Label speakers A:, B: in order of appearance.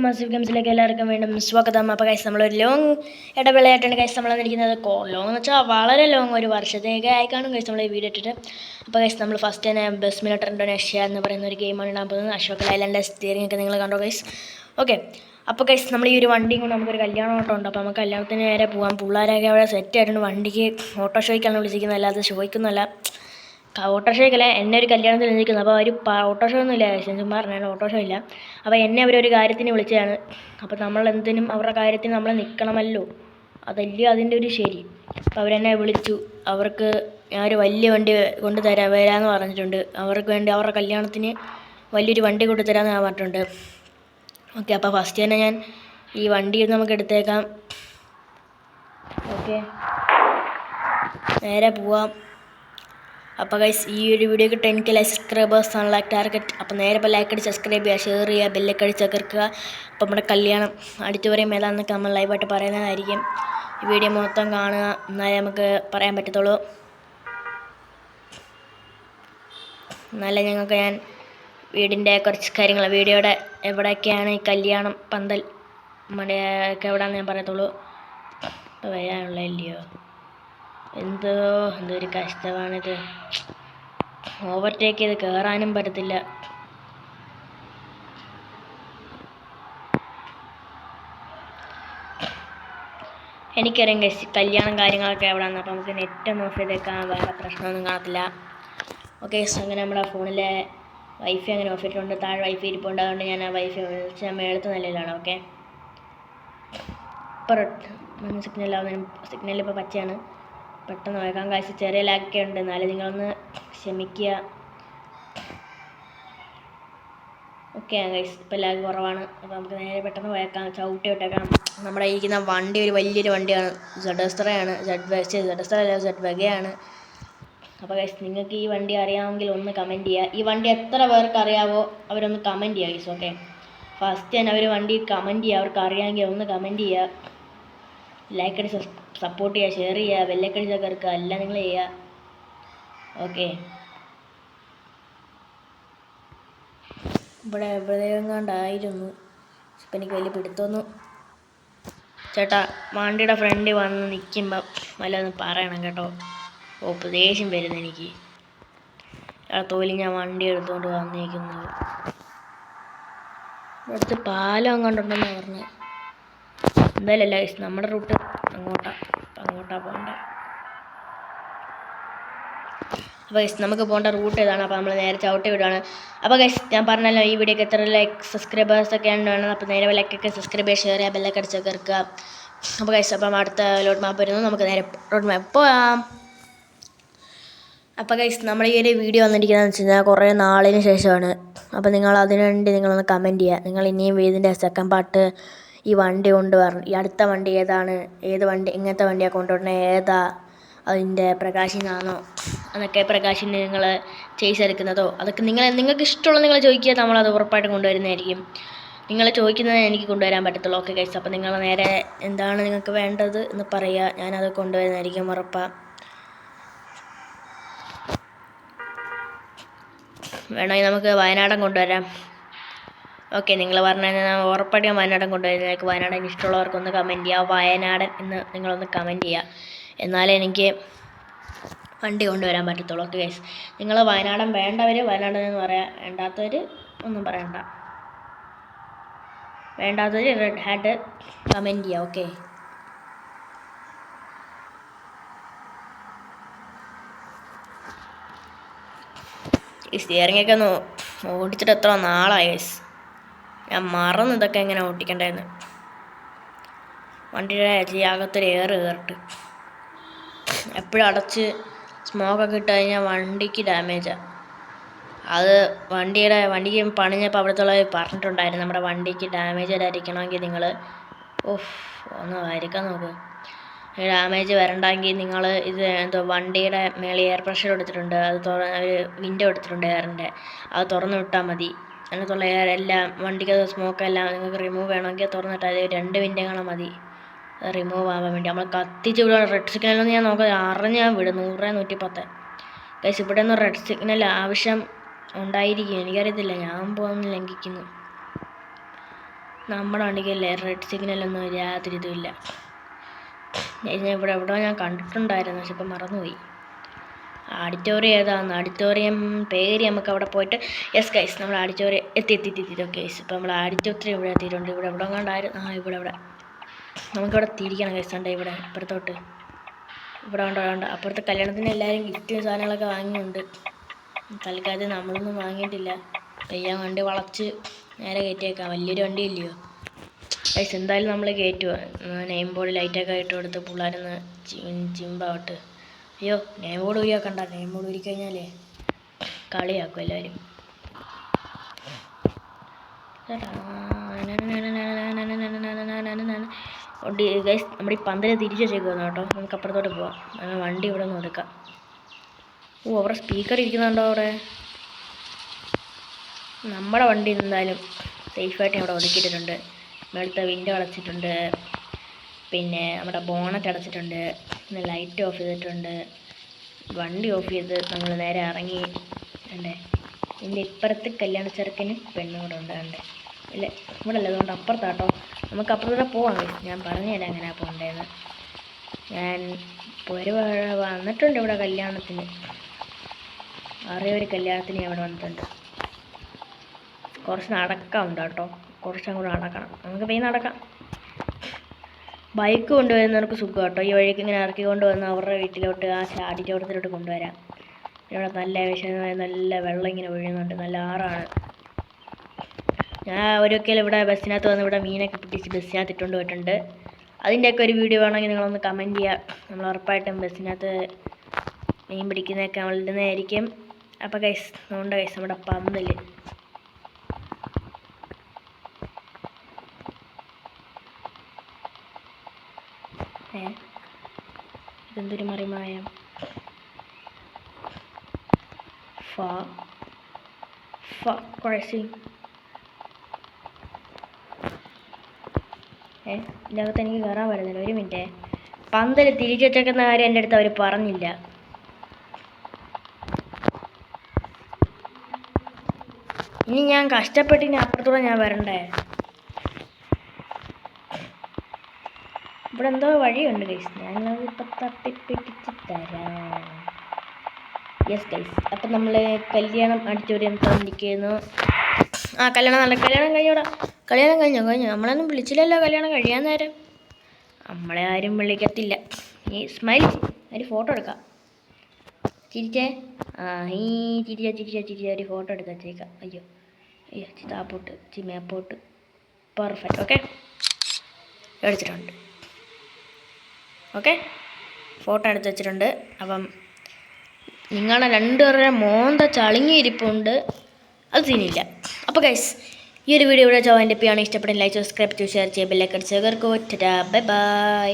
A: Massive ഗെയിംസിലേക്ക് എല്ലാവർക്കും വീണ്ടും സ്വാഗതം. അപ്പോൾ ഗൈസ് നമ്മളൊരു ലോങ് ഇടവേളയായിട്ടാണ് ഗൈസ് നമ്മൾ വന്നിരിക്കുന്നത്. ലോങ് എന്ന് വെച്ചാൽ വളരെ ലോങ്, ഒരു വർഷത്തേക്ക് ആയിക്കാണും ഗൈസ് നമ്മൾ ഈ വീഡിയോ ഇട്ടിട്ട്. അപ്പോൾ ഗൈസ് നമ്മൾ ഫസ്റ്റ് തന്നെ ബസ് മിനിറ്റർ ഇൻഡോനേഷ്യ എന്ന് പറയുന്ന ഒരു ഗെയിമാണ് ഇടാൻ പോകുന്നത്. അശോക് ലൈലാൻഡിൻ്റെ സ്റ്റിയറിംഗ് ഒക്കെ നിങ്ങൾ കണ്ടോ ഗൈസ്. ഓക്കെ, അപ്പോൾ ഗൈസ് നമ്മൾ ഈ ഒരു വണ്ടിയും കൊണ്ട് നമുക്കൊരു കല്യാണം ഓട്ടം ഉണ്ട്. അപ്പോൾ നമുക്ക് കല്യാണത്തിന് നേരെ പോകാം. പിള്ളേരൊക്കെ അവിടെ സെറ്റ് ആയിട്ടുണ്ട്. വണ്ടിക്ക് ഓട്ടോ ഷോയ്ക്കാണ് വിളിച്ചിരിക്കുന്നത്, അല്ലാതെ ഷോയ്ക്കൊന്നുമല്ല. ഓട്ടോഷോയ്ക്കല്ല, എന്നെ ഒരു കല്യാണത്തിൽ നിൽക്കുന്നത്. അപ്പോൾ അവർ ഓട്ടോഷോ ഒന്നുമില്ല, ചുമ്മാ പറഞ്ഞാൽ ഓട്ടോഷോ ഇല്ല. അപ്പോൾ എന്നെ അവരൊരു കാര്യത്തിന് വിളിച്ചതാണ്. അപ്പോൾ നമ്മൾ എന്തിനും അവരുടെ കാര്യത്തിന് നമ്മൾ നിൽക്കണമല്ലോ, അതല്ലേ അതിൻ്റെ ഒരു ശരി. അപ്പോൾ അവരെന്നെ വിളിച്ചു. അവർക്ക് ഞാനൊരു വലിയ വണ്ടി വരാമെന്ന് പറഞ്ഞിട്ടുണ്ട്. അവർക്ക് വേണ്ടി അവരുടെ കല്യാണത്തിന് വലിയൊരു വണ്ടി കൊണ്ടുതരാമെന്ന് ഞാൻ പറഞ്ഞിട്ടുണ്ട്. ഓക്കെ, അപ്പോൾ ഫസ്റ്റ് തന്നെ ഞാൻ ഈ വണ്ടി നമുക്ക് എടുത്തേക്കാം. ഓക്കെ, നേരെ പോവാം. അപ്പോൾ ഗൈസ് ഈ ഒരു വീഡിയോക്ക് 10K സബ്സ്ക്രൈബേഴ്സ് ആണ് ലൈക്ക് ടാർഗറ്റ്. അപ്പോൾ നേരെ ഇപ്പോൾ ലൈക്ക് അടിച്ച് സബ്സ്ക്രൈബ് ചെയ്യുക, ഷെയർ ചെയ്യുക, ബെല്ലൊക്കെ അടിച്ച് തകർക്കുക. അപ്പോൾ നമ്മുടെ കല്യാണം അടിച്ചുപറയും ഏതാണെന്നൊക്കെ നമ്മൾ ലൈവായിട്ട് പറയുന്നതായിരിക്കും. ഈ വീഡിയോ മൊത്തം കാണുക, എന്നാലേ നമുക്ക് പറയാൻ പറ്റത്തുള്ളൂ. എന്നാലേ ഞങ്ങൾക്ക് ഞാൻ വീടിൻ്റെ കുറച്ച് കാര്യങ്ങൾ, വീഡിയോയുടെ എവിടെയൊക്കെയാണ് ഈ കല്യാണം പന്തൽ നമ്മുടെ ഒക്കെ എവിടെയാണെന്ന് ഞാൻ പറയത്തുള്ളൂ. അപ്പോൾ വരാനുള്ളതല്ലയോ, എന്തൊരു കഷ്ടമാണിത്. ഓവർടേക്ക് ചെയ്ത് കയറാനും പറ്റത്തില്ല. എനിക്കറിയാം കല്യാണം കാര്യങ്ങളൊക്കെ എവിടെയാണ്. അപ്പോൾ നമുക്ക് നെറ്റ് ഒന്ന് ഓഫ് ചെയ്തേക്കാം, വേറെ പ്രശ്നമൊന്നും കാണത്തില്ല. ഓക്കെ, അങ്ങനെ നമ്മുടെ ഫോണിലെ വൈഫൈ അങ്ങനെ ഓഫ് ചെയ്തിട്ടുണ്ട്. താഴെ വൈഫൈ ഇരിപ്പുണ്ട്, അതുകൊണ്ട് ഞാൻ ആ വൈഫൈ വെച്ചാൽ മേളത്തെ നിലയിലാണ്. ഓക്കെ, ഇപ്പോൾ സിഗ്നൽ ഇപ്പോൾ പച്ചയാണ്. പെട്ടെന്ന് വയ്ക്കാൻ കാശ് ചെറിയ ലാഗൊക്കെ ഉണ്ട്, എന്നാലും നിങ്ങളൊന്ന് ക്ഷമിക്കുക. ഓക്കെ ഗൈസ്, ഇപ്പോൾ ലാഗ് കുറവാണ്. അപ്പോൾ നമുക്ക് നേരെ പെട്ടെന്ന് വയ്ക്കാം, ചവിട്ടി വിട്ടേക്കാം. നമ്മുടെ ഇരിക്കുന്ന വണ്ടി ഒരു വലിയൊരു വണ്ടിയാണ്, ജഡസ്ത്രയാണ്, ജഡ് വഗയാണ്. അപ്പോൾ ഗൈസ് നിങ്ങൾക്ക് ഈ വണ്ടി അറിയാമെങ്കിൽ ഒന്ന് കമൻറ്റ് ചെയ്യുക. ഈ വണ്ടി എത്ര പേർക്ക് അറിയാവോ അവരൊന്ന് കമൻറ്റ് ചെയ്യുക ഗൈസ്. ഓക്കെ, ഫസ്റ്റ് തന്നെ അവർ വണ്ടി കമൻറ്റ് ചെയ്യുക, അവർക്ക് അറിയാമെങ്കിൽ ഒന്ന് കമൻറ്റ് ചെയ്യുക, ലൈക്ക് അടിച്ച് സപ്പോർട്ട് ചെയ്യുക, ഷെയർ ചെയ്യുക, ബെല്ലൊക്കെ അടിച്ച് തകർക്കുക, എല്ലാം നിങ്ങൾ ചെയ്യുക. ഓക്കെ, ഇവിടെ എവിടെയെങ്ങാണ്ടായിരുന്നു, ഇപ്പം എനിക്ക് വലിയ പിടുത്തൊന്നും. ചേട്ടാ, വണ്ടിയുടെ ഫ്രണ്ടിൽ വന്ന് നിൽക്കുമ്പോൾ വല്ലതൊന്ന് പറയണം കേട്ടോ. ഉപദേശം വരുന്നു എനിക്ക്. തോലി ഞാൻ വണ്ടി എടുത്തുകൊണ്ട് വന്നിരിക്കുന്നത്. ഇവിടുത്തെ പാലം അങ്ങോട്ടുണ്ടെന്ന് പറഞ്ഞു. എന്തായാലും അല്ല, നമ്മുടെ റൂട്ട് അങ്ങോട്ടാ പോകണ്ടേ. അപ്പോൾ ഗൈസ് നമുക്ക് പോകേണ്ട റൂട്ട് ഏതാണ്. അപ്പോൾ നമ്മൾ നേരെ ചവിട്ടി വിടുകയാണ്. അപ്പോൾ ഗൈസ് ഞാൻ പറഞ്ഞല്ലോ, ഈ വീഡിയോക്ക് എത്ര സബ്സ്ക്രൈബേഴ്സൊക്കെയാണ് വേണം. അപ്പോൾ നേരെ ലൈക്കൊക്കെ സബ്സ്ക്രൈബ് ചെയ്യുക, ഷെയർ ചെയ്യുക, ബെല്ലൊക്കെ അടിച്ച് കയറുക. അപ്പോൾ ഗൈസ്, അപ്പം അടുത്ത റോഡ് മാപ്പ് വരുന്നു, നമുക്ക് നേരെ റോഡ് മാപ്പ് പോകാം. അപ്പോൾ ഗൈസ് നമ്മൾ ഈ ഒരു വീഡിയോ വന്നിരിക്കുന്നതെന്ന് വെച്ച് കഴിഞ്ഞാൽ കുറേ നാളിന് ശേഷമാണ്. അപ്പോൾ നിങ്ങൾ അതിനു വേണ്ടി നിങ്ങളൊന്ന് കമൻറ്റ് ചെയ്യുക. നിങ്ങൾ ഇനിയും ഇതിൻ്റെ സെക്കൻഡ് പാർട്ട് ഈ വണ്ടി കൊണ്ടുവരണം. ഈ അടുത്ത വണ്ടി ഏതാണ്, ഏത് വണ്ടി, ഇങ്ങനത്തെ വണ്ടിയാണ് കൊണ്ടുവരണേ, ഏതാ, അതിൻ്റെ പ്രകാശിനാണോ എന്നൊക്കെ, പ്രകാശിന് നിങ്ങൾ ചെയ്തെടുക്കുന്നതോ, അതൊക്കെ നിങ്ങൾക്ക് ഇഷ്ടമുള്ളത് നിങ്ങൾ ചോദിക്കുക, നമ്മളത് ഉറപ്പായിട്ടും കൊണ്ടുവരുന്നതായിരിക്കും. നിങ്ങൾ ചോദിക്കുന്നത് എനിക്ക് കൊണ്ടുവരാൻ പറ്റത്തുള്ളൂ. ഓക്കെ ഗൈസ്, അപ്പോൾ നിങ്ങൾ നേരെ എന്താണ് നിങ്ങൾക്ക് വേണ്ടത് എന്ന് പറയുക, ഞാനത് കൊണ്ടുവരുന്നതായിരിക്കും ഉറപ്പാണ്. വേണമെങ്കിൽ നമുക്ക് വയനാടൻ കൊണ്ടുവരാം. ഓക്കെ, നിങ്ങൾ പറഞ്ഞാൽ ഉറപ്പായിട്ടും വയനാടൻ കൊണ്ടുവരുന്നതായിരിക്കും. വയനാടൻ ഇഷ്ടമുള്ളവർക്കൊന്ന് കമൻറ്റ് ചെയ്യുക, വയനാടൻ എന്ന് നിങ്ങളൊന്ന് കമൻറ്റ് ചെയ്യുക, എന്നാലേ എനിക്ക് വണ്ടി കൊണ്ടുവരാൻ പറ്റത്തുള്ളൂ. ഓക്കെ ഗൈസ്, നിങ്ങൾ വയനാടൻ വേണ്ടവർ വയനാടൻ എന്ന് പറയാം, വേണ്ടാത്തവർ ഒന്നും പറയണ്ട. വേണ്ടാത്തവർ റെഡ് ഹാറ്റ് കമൻറ്റ് ചെയ്യുക. ഓക്കെ, ഈ സ്റ്റിയറിങ്ങൊക്കെ ഒന്ന് ഓടിച്ചിട്ട് എത്ര നാളായി ഗൈസ്, ഞാൻ മറന്നു ഇതൊക്കെ എങ്ങനെ ഓടിക്കണ്ടായിരുന്നു. വണ്ടിയുടെ അകത്തൊരു എയർ കയറിട്ട് എപ്പോഴും അടച്ച് സ്മോക്കൊക്കെ ഇട്ട് കഴിഞ്ഞാൽ വണ്ടിക്ക് ഡാമേജാണ്. അത് വണ്ടിക്ക് പണിഞ്ഞപ്പോൾ അവിടുത്തുള്ളവർ പറഞ്ഞിട്ടുണ്ടായിരുന്നു, നമ്മുടെ വണ്ടിക്ക് ഡാമേജ് വരാതിരിക്കണമെങ്കിൽ നിങ്ങൾ ഒന്ന് വരയ്ക്കാൻ നോക്ക്. ഡാമേജ് വരണ്ടെങ്കിൽ നിങ്ങൾ ഇത് വണ്ടിയുടെ മേളിൽ എയർ പ്രഷർ കൊടുത്തിട്ടുണ്ട്, അത് ഒരു വിൻഡോ എടുത്തിട്ടുണ്ട് എയറിൻ്റെ, അത് തുറന്നു വിട്ടാൽ മതി. അതിനകത്തുള്ള എയർ എല്ലാം, വണ്ടിക്ക് സ്മോക്കെല്ലാം നിങ്ങൾക്ക് റിമൂവ് വേണമെങ്കിൽ തുറന്നിട്ടാൽ 2 വിൻഡോ കാണാൻ മതി റിമൂവ് ആവാൻ വേണ്ടി. നമ്മൾ കത്തിച്ച് വിടുക. റെഡ് സിഗ്നലൊന്നും ഞാൻ നോക്കാം, അറിഞ്ഞാൽ വിടും 100 110. ഗൈസ്, ഇവിടെ ഒന്നും റെഡ് സിഗ്നൽ ആവശ്യം ഉണ്ടായിരിക്കും, എനിക്കറിയത്തില്ല, ഞാൻ പോകുന്ന ലംഘിക്കുന്നു. നമ്മുടെ വണ്ടിക്കല്ലേ റെഡ് സിഗ്നലൊന്നും യാതൊരു ഇതുമില്ല. ഞാൻ എവിടെയോ ഞാൻ കണ്ടിട്ടുണ്ടായിരുന്നു, പക്ഷെ ഇപ്പം മറന്നുപോയി. ഓഡിറ്റോറിയം ഏതാണെന്ന്, ഓഡിറ്റോറിയം പേര് നമുക്ക് അവിടെ പോയിട്ട്. യെസ് ഗൈസ്, നമ്മൾ ഓഡിറ്റോറിയം എത്തി. ഓക്കെ ഗൈസ്, ഇപ്പോൾ നമ്മൾ ഓഡിറ്റോറിയം ഇവിടെ എത്തിയിട്ടുണ്ട്. ഇവിടെ കണ്ടായിരുന്നു. ഇവിടെ നമുക്കിവിടെ തിരിക്കണം ഗൈസ്. ഉണ്ട് ഇവിടെ ഇപ്പുറത്തോട്ട്. ഇവിടെ ഉണ്ട് അപ്പുറത്തെ കല്യാണത്തിന് എല്ലാവരും ഗിഫ്റ്റ് സാധനങ്ങളൊക്കെ വാങ്ങിയുണ്ട്. തൽക്കാലത്ത് നമ്മളൊന്നും വാങ്ങിയിട്ടില്ല. പയ്യാൻ വണ്ടി വളച്ച് നേരെ കയറ്റിയേക്കാം. വലിയൊരു വണ്ടി ഇല്ലയോ ഗൈസ്. എന്തായാലും നമ്മൾ കയറ്റുക. നെയിം ബോർഡ് ലൈറ്റൊക്കെ ഇട്ട് കൊടുത്ത് പിള്ളേരൊന്ന് ചിമ്പാവട്ട്. അയ്യോ, നെയിം ബോർഡ് ഊരിയാക്കണ്ട. നെയിം ബോർഡ് ഊരിക്കഴിഞ്ഞാലേ കളിയാക്കും എല്ലാവരും. ഗൈസ്, നമ്മുടെ ഈ പന്തല് തിരിച്ചു വെച്ചേക്കുന്നു കേട്ടോ. നമുക്ക് അപ്പുറത്തോട്ട് പോവാം. വണ്ടി ഇവിടെ നിന്ന് എടുക്കാം. അവിടെ സ്പീക്കർ ഇരിക്കുന്നുണ്ടോ അവിടെ? നമ്മുടെ വണ്ടി എന്തായാലും സേഫായിട്ട് അവിടെ ഒതുക്കിയിട്ടുണ്ട്. മേളത്തെ വിൻഡോ അടച്ചിട്ടുണ്ട്, പിന്നെ നമ്മുടെ ബോണറ്റ് അടച്ചിട്ടുണ്ട്, പിന്നെ ലൈറ്റ് ഓഫ് ചെയ്തിട്ടുണ്ട്. വണ്ടി ഓഫ് ചെയ്ത് നമ്മൾ നേരെ ഇറങ്ങി. ഉണ്ട് ഇതിൻ്റെ ഇപ്പുറത്ത് കല്യാണ ചെറുക്കന് പെണ്ണും കൂടെ ഉണ്ട്. ഇല്ല, ഇവിടെ അല്ല, അതുകൊണ്ട് അപ്പുറത്താട്ടോ. നമുക്ക് അപ്പുറത്തൂടെ പോവാം. ഞാൻ പറഞ്ഞുതരാം എങ്ങനെയാണ് പോകേണ്ടതെന്ന്. ഞാൻ വന്നിട്ടുണ്ട് ഇവിടെ കല്യാണത്തിന്. ഒരു കല്യാണത്തിന് ഞാൻ ഇവിടെ വന്നിട്ടുണ്ട്. കുറച്ച് നടക്കാറുണ്ട് കേട്ടോ, കുറച്ചും കൂടെ നടക്കണം. നമുക്ക് പോയി നടക്കാം. ബൈക്ക് കൊണ്ടുവരുന്നവർക്ക് സുഖം കേട്ടോ. ഈ വഴിക്ക് ഇങ്ങനെ ഇറക്കി കൊണ്ടുവന്ന് അവരുടെ വീട്ടിലോട്ട്, ആ ഓഡിറ്റോറിയത്തിലോട്ട് കൊണ്ടുവരാം. ഇവിടെ നല്ല വിശദമായ നല്ല വെള്ളം ഇങ്ങനെ ഒഴുകുന്നുണ്ട്. നല്ല ആറാണ്. ഞാൻ ഒരിക്കലും ഇവിടെ ബസ്സിനകത്ത് വന്ന് ഇവിടെ മീനൊക്കെ പിടിച്ച് ബസ്സിനകത്ത് ഇട്ടുകൊണ്ട് പോയിട്ടുണ്ട്. അതിൻ്റെയൊക്കെ ഒരു വീഡിയോ വേണമെങ്കിൽ നിങ്ങളൊന്ന് കമൻറ്റ് ചെയ്യുക. നമ്മൾ ഉറപ്പായിട്ടും ബസ്സിനകത്ത് മീൻ പിടിക്കുന്നതൊക്കെ നമ്മൾ ഇടുന്നതായിരിക്കും. അപ്പോൾ ഗൈസ്, അതുകൊണ്ട് ഗൈസ് നമ്മുടെ പന്തല് ഇതെന്തൊരു മറിമായം. ഇതിൻ്റെ അകത്ത് എനിക്ക് കയറാൻ പറ്റുന്നില്ല. ഒരു മിനിറ്റ്. പന്തല് തിരിച്ചു വെച്ചേക്കുന്ന കാര്യം എൻ്റെ അടുത്ത് അവർ പറഞ്ഞില്ല. ഇനി ഞാൻ കഷ്ടപ്പെട്ട് ഇനി അപ്പുറത്തൂടെ ഞാൻ വരണ്ടേ? ഇവിടെ എന്തോ വഴിയുണ്ട് ഗൈസ്. ഞാനത് ഇപ്പം തപ്പിപ്പിടിച്ച് തരാം. യെസ് ഗൈസ്, അപ്പം നമ്മൾ കല്യാണം ഓഡിറ്റോറിയം തന്നിരിക്കുന്നു. കല്യാണം കഴിഞ്ഞോടാ. കല്യാണം കഴിഞ്ഞോ? നമ്മളൊന്നും വിളിച്ചില്ലല്ലോ കല്യാണം കഴിയാൻ നേരം. നമ്മളെ ആരും വിളിക്കത്തില്ല. ഈ സ്മൈൽ ഒരു ഫോട്ടോ എടുക്കാം. ചിരിച്ചേ. ഈ ചിരിച്ച ഒരു ഫോട്ടോ എടുത്ത് വെച്ചേക്കാം. അയ്യോ ചിതാപ്പോട്ട് മേപ്പോട്ട്. പെർഫെക്റ്റ്. ഓക്കെ, എടുത്തിട്ടുണ്ട്. ഓക്കെ, ഫോട്ടോ എടുത്ത് വെച്ചിട്ടുണ്ട്. അപ്പം നിങ്ങളെ രണ്ടുപേരുടെ മോന്ത ചളിങ്ങിയിരിപ്പുണ്ട്, അത് സീനില്ല. അപ്പോൾ ഗൈസ്, ഈ ഒരു വീഡിയോ ഇവിടെ എൻ്റെ ആണ് ഇഷ്ടപ്പെടുന്ന ലൈക്ക്, സബ്സ്ക്രൈബ് ചെയ്ത് ഷെയർ ചെയ്യുക, ബെല്ലൈക്കൺ ചേർക്കോ. Bye by.